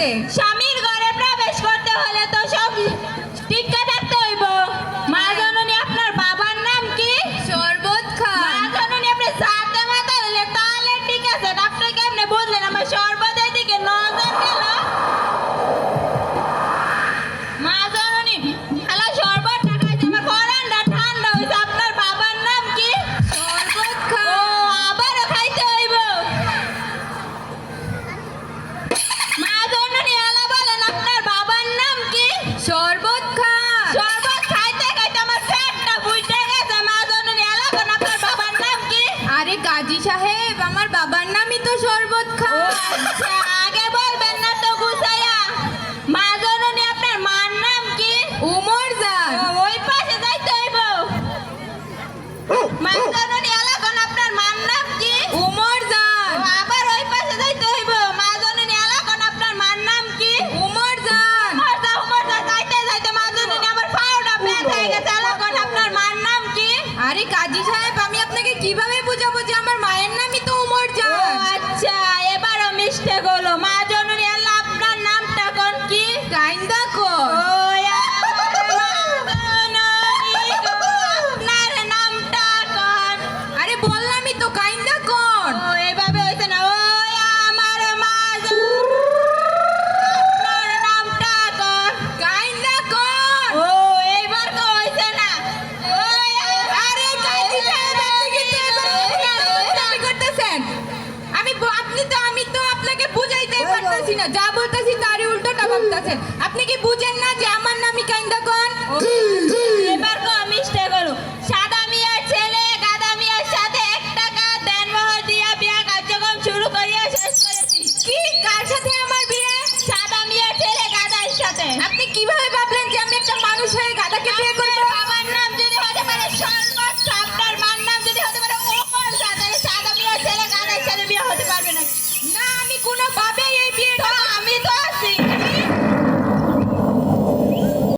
আছে? স্বামীর ঘরে প্রবেশ করতে হলে তো সব টিকা থাকতে হইব। মা জননী আপনার বাবার নাম কি? শরবত খা। মা জননী আপনি সাথে মাথা দিলে তাহলে ঠিক আছে, আপনি কেমনে বুঝলেন আমার সর্বদের দিকে নজর গেল? মা জননী হ্যালো সর্বতটা খাইতে আমার পরানটা ঠান্ডা হইছে। আপনার বাবার নাম কি? শরবত খা। ও আবারও খাইতে হইব। মা জননী এলা বলেন আপনার বাবার নাম কি? শরবত খা। শরবত খাইতে খাইতে আমার পেটটা বুঝে গেছে। মা জননী এলা বলেন আপনার বাবার নাম কি? আরে গাজী সাহেব, আমার বাবার নামই তো শরবত খা। ও আচ্ছা, আগে বলবেন না তো গুছাইয়া। মা জননী আপনার মার নাম কি? উমর জান। ও, ওই পাশে যাইতে হইব। মা জননী এলা বলেন আপনার মার নাম কি? উমর জান। ও, আবার ওই পাশে যাইতে হইব। মা জননী এলা বলেন আপনার মার নাম কি? উমর জান। উমরদা যাইতে যাইতে মা জননী আমার পাউডার পেট হয়ে গেছে। এলা বলেন আপনার মার নাম কি? আরে গাজী সাহেব, আমি আপনাকে কিভাবে বুঝাবো যে আমার মায়ের নামই তো উমর ও জান? আচ্ছা, এবারও মিষ্টি হলো। মা জননী আল্লাহ আপনার নামটা কোন কি? কাইন্দা কর। ওই আমার মা জননী গো, আপনার নামটা কোন? আরে বললামই তো, কাইন্দা কর। ও এইভাবে হইছে না। ওই আমার মা জননী, আপনার নামটা কোন? কাইন্দা কর। ও এইবার তো হইছে না। ওই আরে গাজী সাহেব, আপনি কিন্তু এবার করতেছেন। আমি তো আপনাকে বুঝাইতেই পারতাছি না, যা বলতাছি তারই উল্টোটা ভাবতাছেন। আপনি কি বুঝেন না যে আমার নামই কাইন্দা কর? এবার কো মিষ্টি গেলো। সাদা মিয়ার ছেলে গাদা মিয়ার সাথে 1 টাকা দেনমোহর দিয়া বিয়া কার্যক্রম শুরু করিয়া শেষ করেছি। কি, কার সাথে আমার বিয়ে? সাদা মিয়ার ছেলে গাদার সাথে। আপনি কিভাবে ভাবলেন যে আমি একটা মানুষ হয়ে গাধাকে বিয়ে করব?